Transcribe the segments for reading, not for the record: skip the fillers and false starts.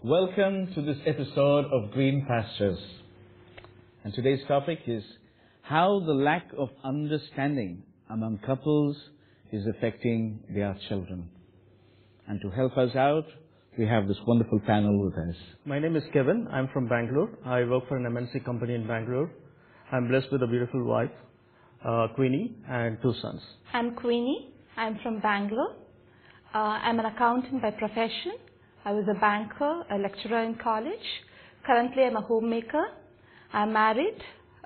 Welcome to this episode of Green Pastures. And today's topic is how the lack of understanding among couples is affecting their children. And to help us out, we have this wonderful panel with us. My name is Kevin. I'm from Bangalore. I work for an MNC company in Bangalore. I'm blessed with a beautiful wife, Queenie, and 2 sons. I'm Queenie. I'm from Bangalore. I'm an accountant by profession. I was a banker, a lecturer in college. Currently, I'm a homemaker. I'm married.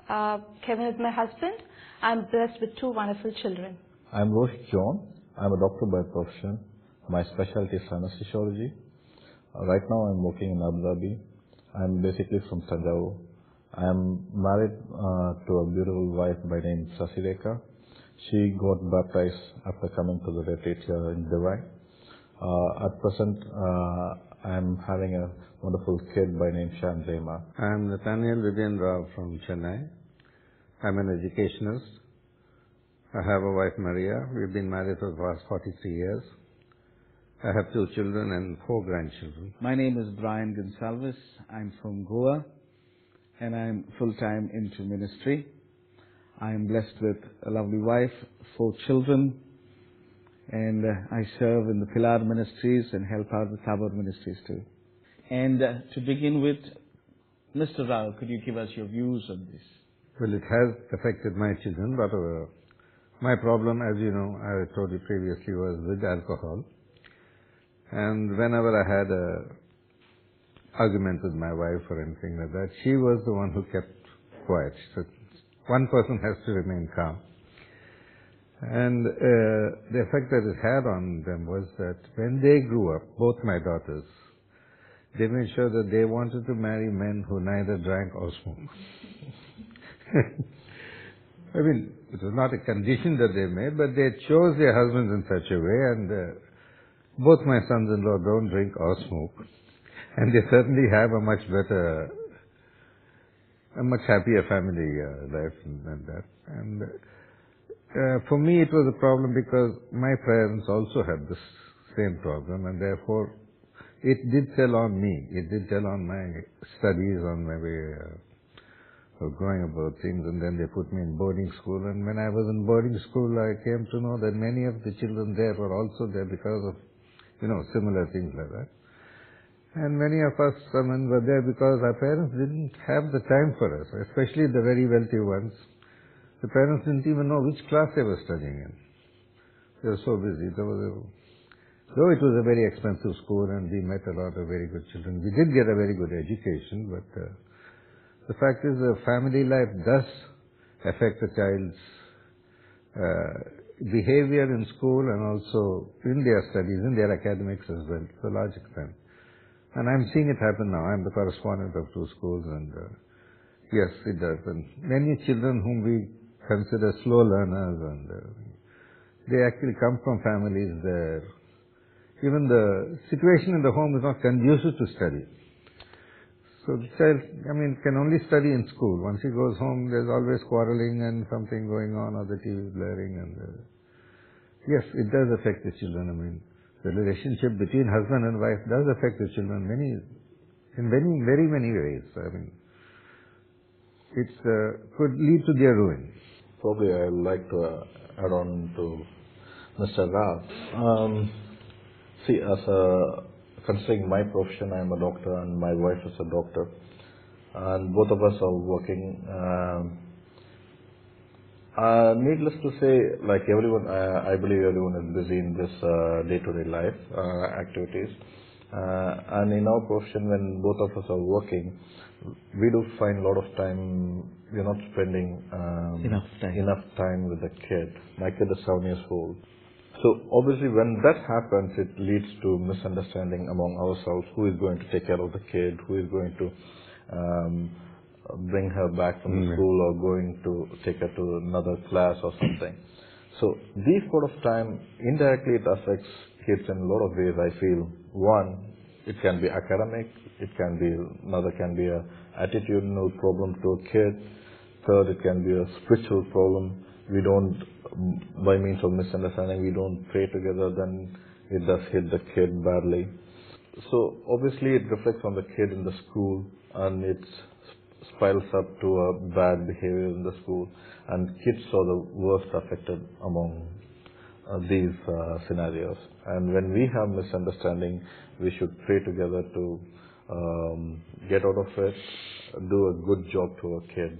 Kevin is my husband. I'm blessed with 2 wonderful children. I'm Roshan. I'm a doctor by profession. My specialty is anesthesiology. Right now, I'm working in Abu Dhabi. I'm basically from Tanjavur. I'm married to a beautiful wife by name Sasideka. She got baptized after coming to the retreat here in Dubai. At present, I'm having a wonderful kid by name Shanzema. I'm Nathaniel Vidyan Rao from Chennai. I'm an educationist. I have a wife, Maria. We've been married for the past 43 years. I have 2 children and 4 grandchildren. My name is Bryan Gonsalves. I'm from Goa, and I'm full-time into ministry. I am blessed with a lovely wife, 4 children, and I serve in the Pilar Ministries and help out the Tabor Ministries too. And to begin with, Mr. Rao, could you give us your views on this? Well, it has affected my children, but my problem, as you know, I told you previously, was with alcohol. And whenever I had an argument with my wife or anything like that, she was the one who kept quiet. So one person has to remain calm. And the effect that it had on them was that when they grew up, both my daughters, they made sure that they wanted to marry men who neither drank or smoked. I mean, it was not a condition that they made, but they chose their husbands in such a way, and both my sons-in-law don't drink or smoke. And they certainly have a much happier family life than that. And for me, it was a problem because my parents also had this same problem, and therefore it did tell on me. It did tell on my studies, on my way of going about things, and then they put me in boarding school. And when I was in boarding school, I came to know that many of the children there were also there because of, similar things like that. And many of us were there because our parents didn't have the time for us, especially the very wealthy ones. The parents didn't even know which class they were studying in. They were so busy. Though it was a very expensive school and we met a lot of very good children, we did get a very good education, but the fact is the family life does affect the child's behavior in school and also in their studies, in their academics as well, to a large extent. And I'm seeing it happen now. I'm the correspondent of 2 schools, and yes, it does. And many children whom we consider slow learners, and they actually come from families where even the situation in the home is not conducive to study. So the child, can only study in school. Once he goes home, there's always quarreling and something going on, or the TV is blaring, and yes, it does affect the children. The relationship between husband and wife does affect the children in very many ways. It could lead to their ruin. Probably I'd like to add on to Mr. Rao. Considering my profession, I'm a doctor and my wife is a doctor, and both of us are working. Needless to say, like everyone, I believe everyone is busy in this day-to-day life activities. And in our profession, when both of us are working, we do find a lot of time, we're not spending enough time with the kid. My kid is 7 years old. So obviously when that happens, it leads to misunderstanding among ourselves. Who is going to take care of the kid? Who is going to bring her back from the school, or going to take her to another class or something? So these sort of time, indirectly it affects kids in a lot of ways, I feel. One, it can be academic. Another can be a attitudinal problem to a kid. Third, it can be a spiritual problem. We don't, by means of misunderstanding, we don't pray together, then it does hit the kid badly. So obviously it reflects on the kid in the school, and it spirals up to a bad behavior in the school, and kids are the worst affected among these scenarios. And when we have misunderstanding, we should pray together to get out of it, do a good job to our kid.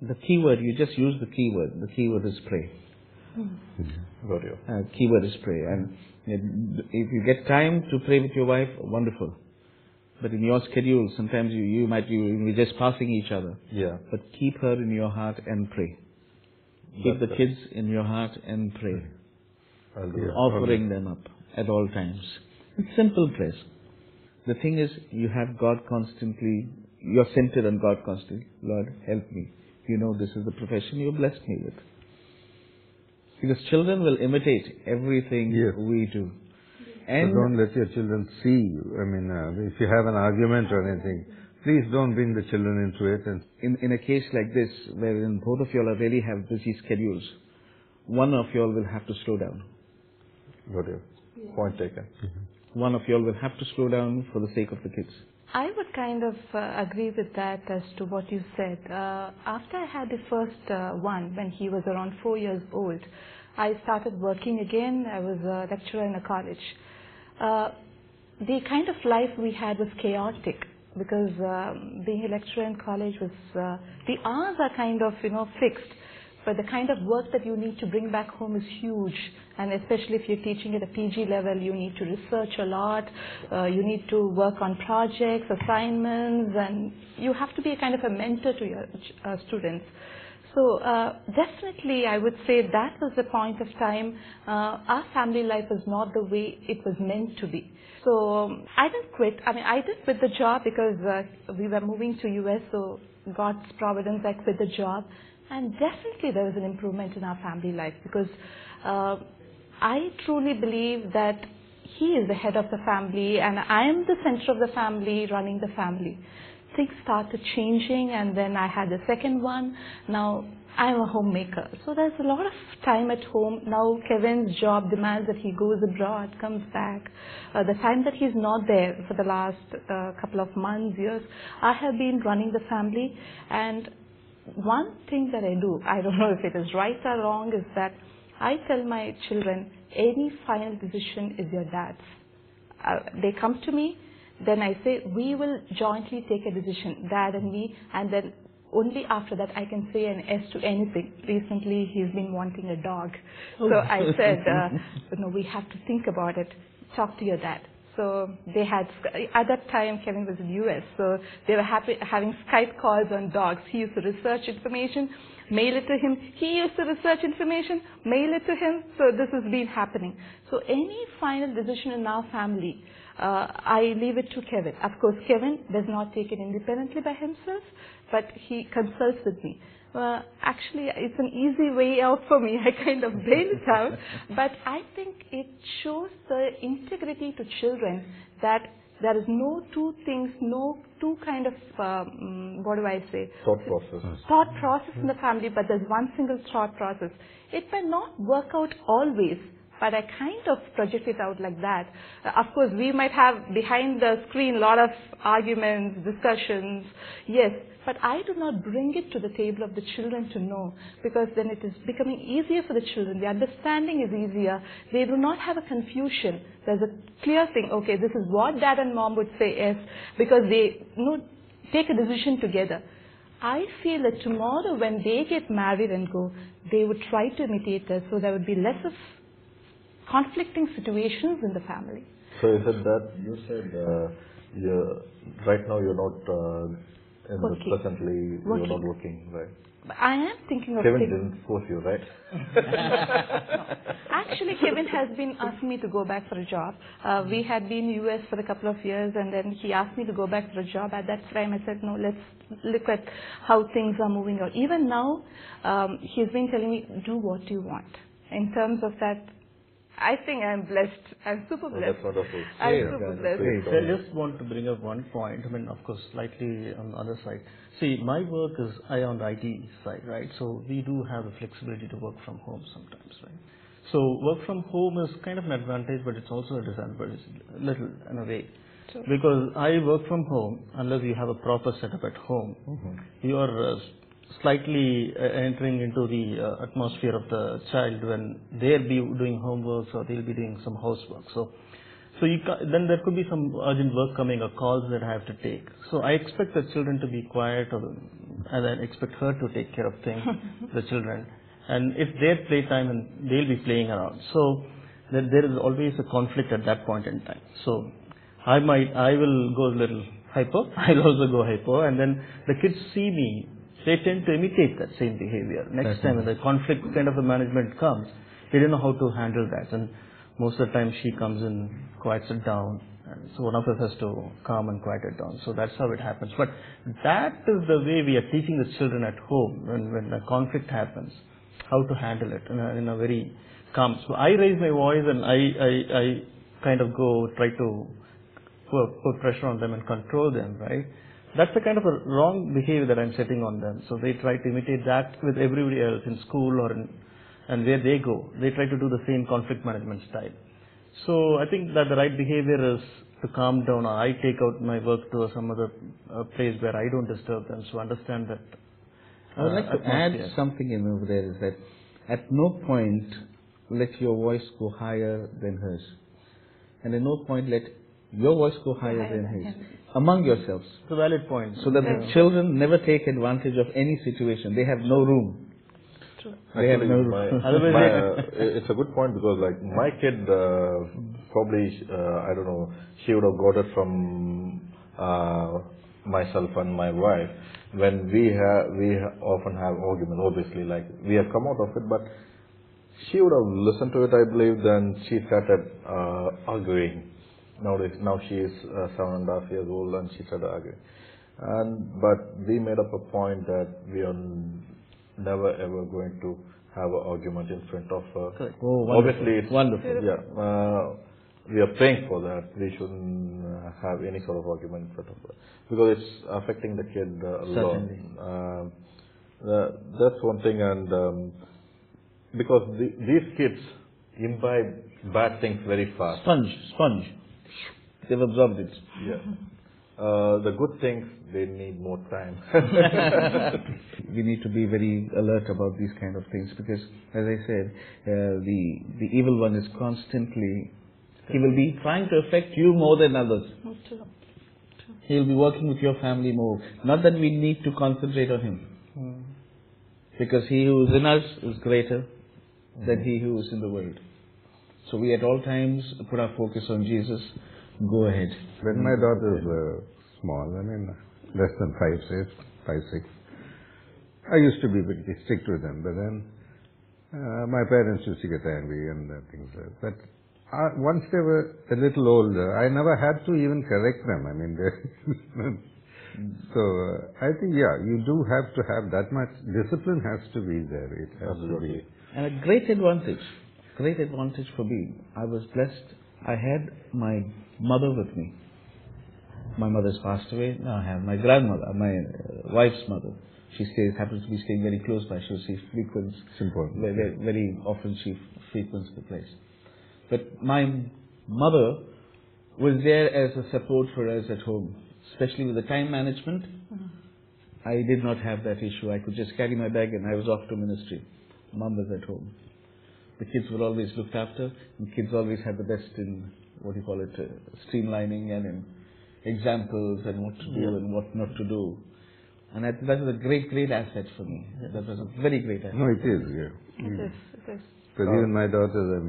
The keyword, you just used the keyword. The keyword is pray. Got you. Keyword is pray. And if you get time to pray with your wife, wonderful. But in your schedule, sometimes you might be just passing each other. Yeah. But keep her in your heart and pray. Keep the kids in your heart and pray. Offering them up at all times. It's simple prayers. The thing is, you have God constantly, you're centered on God constantly. Lord, help me. You know this is the profession you blessed me with. Because children will imitate everything we do. And so don't let your children see you. I mean, if you have an argument or anything, please don't bring the children into it. And in a case like this, wherein both of y'all really have busy schedules, one of y'all will have to slow down. Got you. Point taken. One of y'all will have to slow down for the sake of the kids. I would kind of agree with that as to what you said. After I had the first one, when he was around 4 years old, I started working again. I was a lecturer in a college. The kind of life we had was chaotic because being a lecturer in college was, the hours are kind of, fixed. But the kind of work that you need to bring back home is huge. And especially if you're teaching at a PG level, you need to research a lot. You need to work on projects, assignments, and you have to be a kind of a mentor to your students. So definitely I would say that was the point of time. Our family life was not the way it was meant to be. So I didn't quit. I did quit the job because we were moving to US, so God's providence, I quit the job. And definitely there was an improvement in our family life because I truly believe that he is the head of the family and I am the center of the family, running the family. Things started changing, and then I had the second one. Now I'm a homemaker. So there's a lot of time at home. Now Kevin's job demands that he goes abroad, comes back. The time that he's not there for the last couple of months, years, I have been running the family. And one thing that I do, I don't know if it is right or wrong, is that I tell my children, any final decision is your dad's. They come to me, then I say, we will jointly take a decision, dad and me, and then only after that I can say an yes to anything. Recently he's been wanting a dog. So I said, no, we have to think about it. Talk to your dad. So they had, at that time Kevin was in the US, so they were having Skype calls on dogs. He used to research information, mail it to him. He used to research information, mail it to him. So this has been happening. So any final decision in our family, I leave it to Kevin. Of course, Kevin does not take it independently by himself, but he consults with me. Actually, it's an easy way out for me. I kind of bail it out. But I think it shows the integrity to children that there is no two things, no two kind of, what do I say? Thought process. Thought process in the family, but there's one single thought process. It may not work out always, but I kind of project it out like that. Of course, we might have behind the screen a lot of arguments, discussions, yes, but I do not bring it to the table of the children to know, because then it is becoming easier for the children. The understanding is easier. They do not have a confusion. There's a clear thing, okay, this is what dad and mom would say yes, because they take a decision together. I feel that tomorrow when they get married and go, they would try to imitate us, so there would be less of conflicting situations in the family. So is it that you said right now you're not presently you're not working, right? But I am thinking of Kevin didn't force you, right? No. Actually, Kevin has been asking me to go back for a job. We had been in US for a couple of years, and then he asked me to go back for a job. At that time, I said, no, let's look at how things are moving out. Even now, he's been telling me, do what you want. In terms of that, I think I'm blessed. I'm super blessed. That's wonderful. I'm super blessed. I just want to bring up one point. Of course, slightly on the other side. See, my work is on the IT side, right? So we do have the flexibility to work from home sometimes, right? So work from home is kind of an advantage, but it's also a disadvantage, little in a way. True. Because I work from home, unless you have a proper setup at home, you are slightly entering into the atmosphere of the child when they'll be doing homework or they'll be doing some housework. So then there could be some urgent work coming or calls that I have to take. So I expect the children to be quiet, and I expect her to take care of things, the children. And it's their playtime and they'll be playing around. So there is always a conflict at that point in time. So I will go a little hyper, I'll also go hyper, and then the kids see me, they tend to imitate that same behavior. Next time when the conflict kind of a management comes, they don't know how to handle that. And most of the time she comes and quiets it down. And so one of us has to calm and quiet it down. So that's how it happens. But that is the way we are teaching the children at home when a conflict happens, how to handle it in a very calm. So I raise my voice and I kind of try to put pressure on them and control them, right? That's the kind of a wrong behavior that I'm setting on them. So they try to imitate that with everybody else in school and where they go. They try to do the same conflict management style. So I think that the right behavior is to calm down, or I take out my work to some other place where I don't disturb them. So understand that. I would like to add something in over there, is that at no point let your voice go higher than hers. And at no point let your voice go higher than his. Among yourselves. It's a valid point. So that the children never take advantage of any situation. They have no room. True. They have no room. It's a good point, because like my kid probably, I don't know, she would have got it from myself and my wife. When we often have arguments, obviously, like we have come out of it, but she would have listened to it, I believe, then she started arguing. Now she is 7.5 years old and she started arguing. But we made up a point that we are never ever going to have an argument in front of her. Correct. Oh, wonderful. Obviously, it's wonderful. Yeah. We are praying for that. We shouldn't have any sort of argument in front of her, because it's affecting the kid a lot. That's one thing, and because these kids imbibe bad things very fast. Sponge. They've absorbed it. Yeah. The good things, they need more time. We need to be very alert about these kind of things, because, as I said, the evil one is constantly, he will be trying to affect you more than others. True. He will be working with your family more. Not that we need to concentrate on him, because he who is in us is greater than he who is in the world. So we at all times put our focus on Jesus. Go ahead. When my daughters were small, less than 5, 6, I used to be pretty strict with them, but then my parents used to get angry and things like that. But once they were a little older, I never had to even correct them. So I think, you do have to have that much discipline. Has to be there. It has to be. And a great advantage for me. I was blessed. I had my mother with me. My mother's passed away. Now I have my grandmother, my wife's mother. She happens to be staying very close by. She frequents. It's important. Very often she frequents the place. But my mother was there as a support for us at home, especially with the time management. I did not have that issue. I could just carry my bag and I was off to ministry. Mom was at home. The kids were always looked after, and kids always had the best in, streamlining and in examples and what to do and what not to do. And that was a great asset for me. That was a very great asset. No, it is, yeah. It is. Because even my daughters,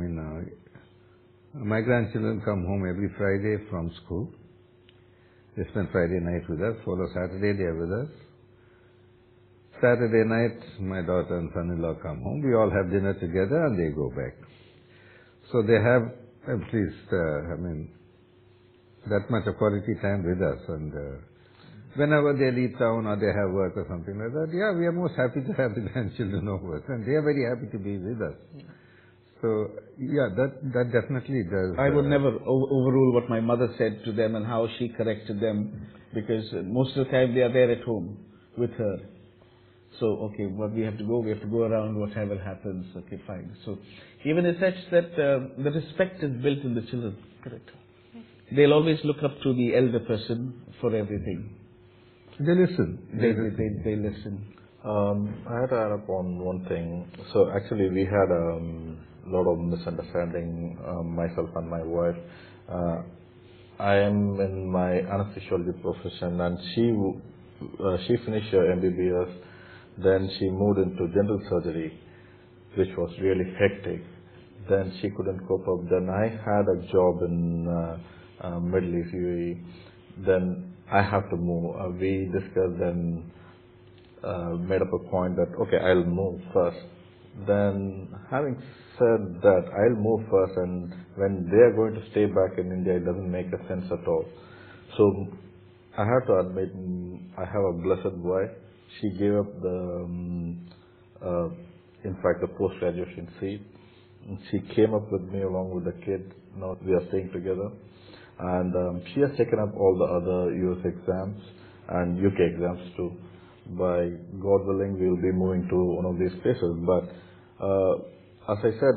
my grandchildren come home every Friday from school. They spend Friday night with us. Follow Saturday, they are with us. Saturday night, my daughter and son-in-law come home. We all have dinner together and they go back. So they have at least, that much of quality time with us. And whenever they leave town or they have work or something like that, we are most happy to have the grandchildren over. And they are very happy to be with us. So, that definitely does. I would never overrule what my mother said to them and how she corrected them, because most of the time they are there at home with her. So, okay, what we have to go around, whatever happens, okay, fine. So, even it's such that the respect is built in the children. Correct. They'll always look up to the elder person for everything. They listen. They listen. I had to add up on one thing. So actually we had a lot of misunderstanding, myself and my wife. I am in my anesthesiology profession, and she finished her MBBS. Then she moved into general surgery, which was really hectic. Then she couldn't cope up. Then I had a job in Middle East, UAE. Then I have to move. We discussed and made up a point that, okay, I'll move first. Then having said that, I'll move first, and when they are going to stay back in India, it doesn't make a sense at all. So I have to admit, I have a blessed wife. She gave up in fact, the post-graduation seat. She came up with me along with the kid. Now we are staying together. And she has taken up all the other US exams and UK exams too. By God willing, we'll be moving to one of these places. But as I said,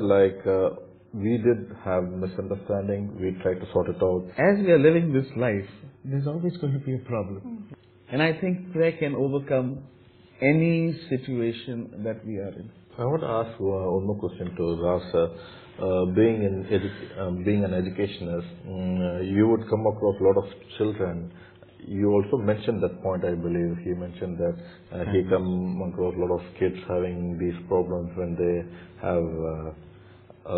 we did have misunderstanding. We tried to sort it out. As we are living this life, there's always going to be a problem. And I think prayer can overcome any situation that we are in. I want to ask one more question to Rasa. Being an educationist, you would come across a lot of children. You also mentioned that point, I believe. He mentioned that he come across a lot of kids having these problems when they have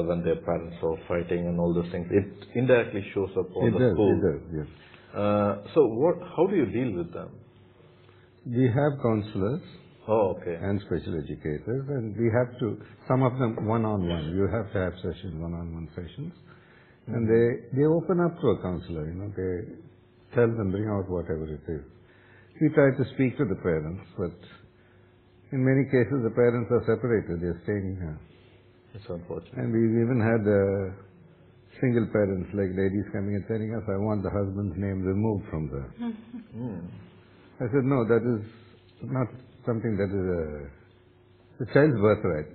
when their parents are fighting and all those things. It indirectly shows up on the school. It does, yes. So how do you deal with them? We have counselors. Oh, okay. And special educators, and we have to, some of them one-on-one. You have to have sessions, one-on-one sessions. And they open up to a counselor, they tell them, bring out whatever it is. We try to speak to the parents, but in many cases the parents are separated, they're staying here. It's unfortunate. And we've even had single parents, like ladies coming and telling us, I want the husband's name removed from there. I said, no, that is not something that is the child's birthright.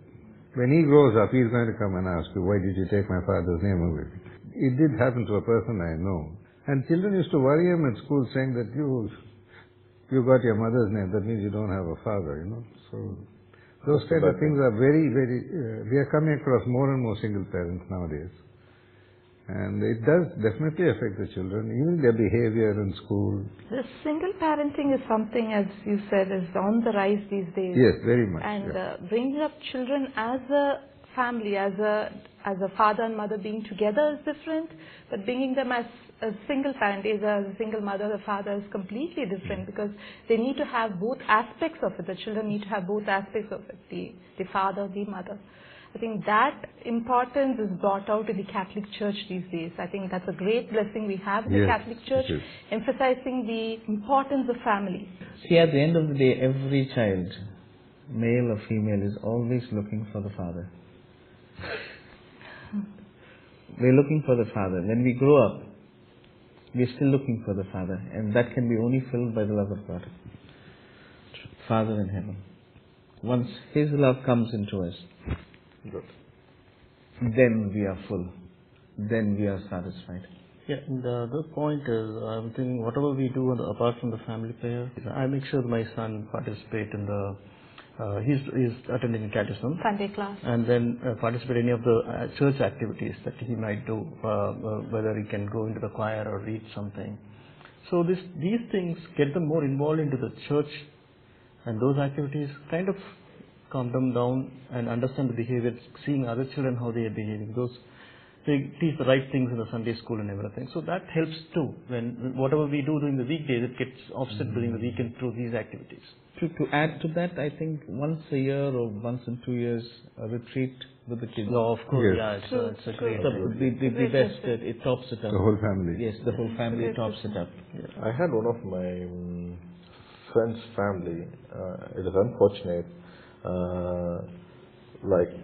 When he grows up, he's going to come and ask you, why did you take my father's name away? It did happen to a person I know. And children used to worry him at school saying that you got your mother's name, that means you don't have a father, So those kind of things are very, very, we are coming across more and more single parents nowadays. And it does definitely affect the children, even their behavior in school. The single parenting is something, as you said, is on the rise these days. Yes, very much. And bringing up children as a family, as a father and mother being together is different, but bringing them as a single parent, as a single mother or father, is completely different, because they need to have both aspects of it. The children need to have both aspects of it, the father, the mother. I think that importance is brought out in the Catholic Church these days. I think that's a great blessing we have in the Catholic Church, emphasizing the importance of family. See, at the end of the day, every child, male or female, is always looking for the father. We're looking for the father. When we grow up, we're still looking for the father, and that can be only filled by the love of God. Father in heaven. Once His love comes into us, then we are full. Then we are satisfied. Yeah, and the other point is, I'm thinking whatever we do apart from the family prayer, I make sure my son participate in the, he's attending catechism. Sunday class. And then participate in any of the church activities that he might do, whether he can go into the choir or read something. So these things get them more involved into the church, and those activities kind of calm them down and understand the behavior, seeing other children how they are behaving. They teach the right things in the Sunday school and everything. So that helps too. When whatever we do during the weekdays, it gets offset during the weekend through these activities. To add to that, I think once a year or once in 2 years, a retreat with the kids. No, of course, Yes. it's a great The best, it tops it up. The whole family. Yes, the whole family tops it up. I had one of my friend's family. It is unfortunate.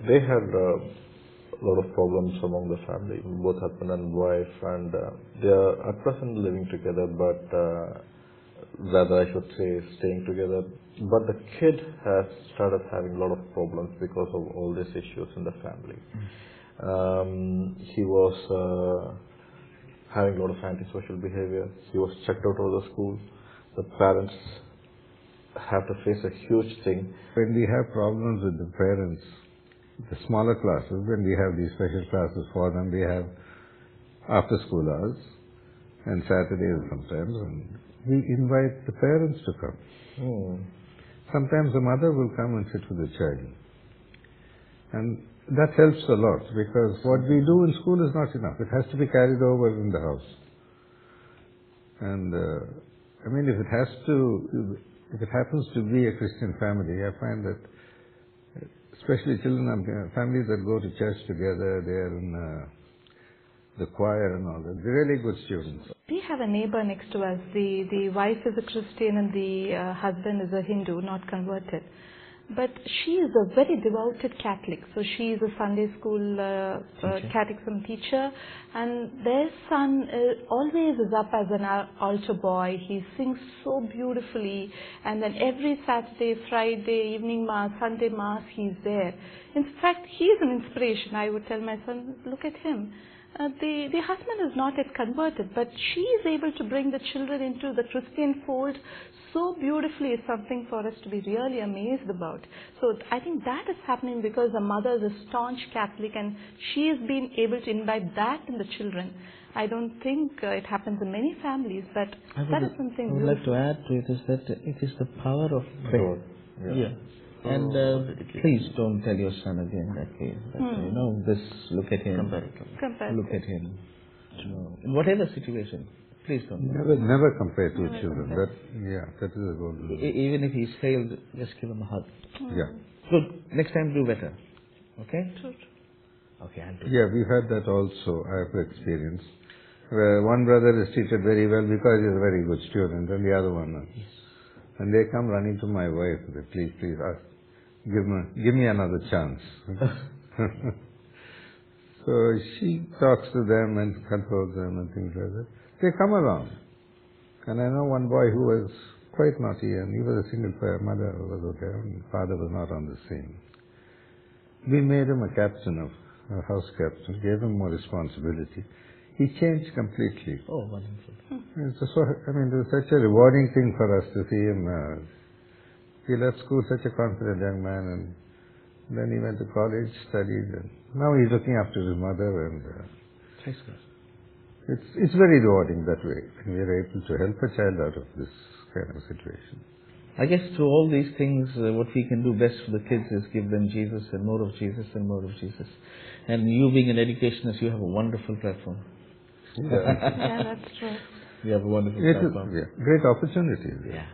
They had a lot of problems among the family, both husband and wife, and they are at present living together, but rather I should say staying together. But the kid has started having a lot of problems because of all these issues in the family. He was having a lot of antisocial behavior. He was checked out of the school. The parents have to face a huge thing. When we have problems with the parents, the smaller classes, when we have these special classes for them, we have after school hours and Saturdays sometimes, and we invite the parents to come. Sometimes the mother will come and sit with the child. And that helps a lot, because what we do in school is not enough. It has to be carried over in the house. And I mean, if it happens to be a Christian family, I find that especially children of families that go to church together, they are in the choir and all that. They're really good students. We have a neighbor next to us. The wife is a Christian and the husband is a Hindu, not converted. But she is a very devoted Catholic. So she is a Sunday school catechism teacher. And their son always is up as an altar boy. He sings so beautifully. And then every Saturday, Friday, evening mass, Sunday mass, he's there. In fact, he is an inspiration. I would tell my son, look at him. The husband is not yet converted, but she is able to bring the children into the Christian fold so beautifully. Is something for us to be really amazed about. So I think that is happening because the mother is a staunch Catholic and she has been able to invite that in the children. I don't think it happens in many families, but that is something I would like to add to it is that it is the power of prayer. Yeah. And please don't tell your son again that way. That, look at him. Compare. Look at him. In whatever situation, please don't. Never compare two children. That is a goal. Even if he's failed, just give him a hug. Yeah. Good. Next time do better. Okay? True. Okay, I'll do Yeah, we've had that also. I have experience. Where one brother is treated very well because he's a very good student, and the other one not. And they come running to my wife, they please give me another chance. So she talks to them and controls them and things like that. They come around. And I know one boy who was quite naughty, and he was a single parent. Mother was okay, and father was not on the scene. We made him a house captain, gave him more responsibility. He changed completely. Oh, wonderful. It was such a rewarding thing for us to see him. He left school such a confident young man, and then he went to college, studied, and now he's looking after his mother. And it's very rewarding that way, when we are able to help a child out of this kind of situation. I guess to all these things, what we can do best for the kids is give them Jesus and more of Jesus and more of Jesus. And you being an educationist, you have a wonderful platform. Yeah, that's true. You have a wonderful platform. Great opportunity. Yeah.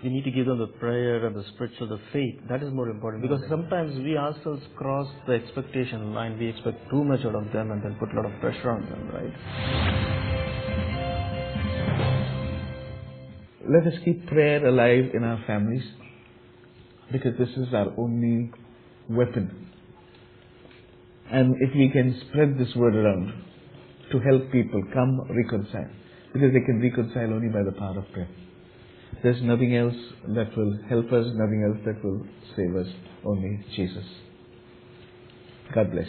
You need to give them the prayer and the spiritual, the faith. That is more important, because sometimes we ourselves cross the expectation line. We expect too much out of them and then put a lot of pressure on them, right? Let us keep prayer alive in our families, because this is our only weapon. And if we can spread this word around to help people come reconcile, because they can reconcile only by the power of prayer. There's nothing else that will help us, nothing else that will save us, only Jesus. God bless.